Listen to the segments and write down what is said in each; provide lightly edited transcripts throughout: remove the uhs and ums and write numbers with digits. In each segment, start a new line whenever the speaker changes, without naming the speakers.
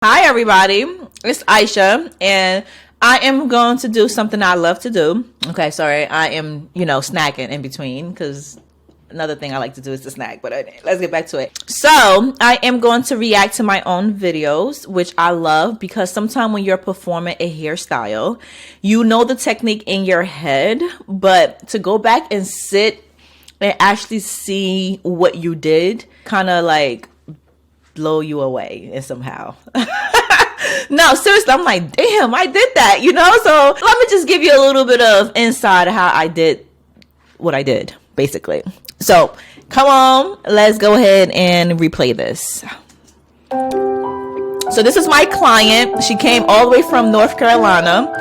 Hi everybody, it's Aisha and I am going to do something I love to do. Okay, sorry, I am, snacking in between because another thing I like to do is to snack, but let's get back to it. So I am going to react to my own videos, which I love because sometimes when you're performing a hairstyle, you know the technique in your head, but to go back and sit and actually see what you did kind of like blow you away and somehow. No, seriously, I'm like, damn, I did that, so let me just give you a little bit of insight of how I did what I did, basically. So come on, let's go ahead and replay this. So this is my client. She came all the way from North Carolina,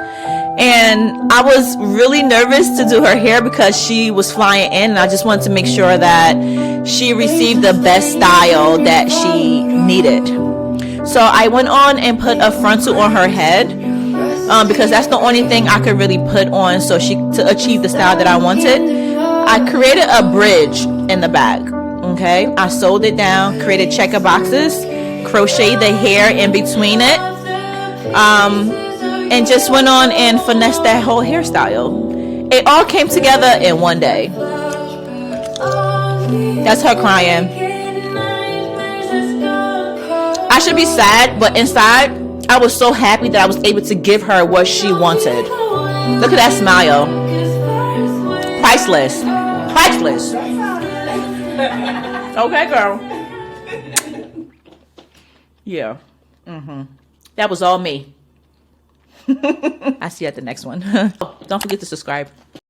and I was really nervous to do her hair because she was flying in, and I just wanted to make sure that she received the best style that she needed. So I went on and put a frontal on her head because that's the only thing I could really put on to achieve the style that I wanted. I created a bridge in the back. Okay, I sewed it down, created checker boxes, crocheted the hair in between it, and just went on and finessed that whole hairstyle. It all came together in one day. That's her crying. I should be sad, but inside, I was so happy that I was able to give her what she wanted. Look at that smile. Priceless. Priceless. Okay, girl. Yeah. That was all me. I see you at the next one. Don't forget to subscribe.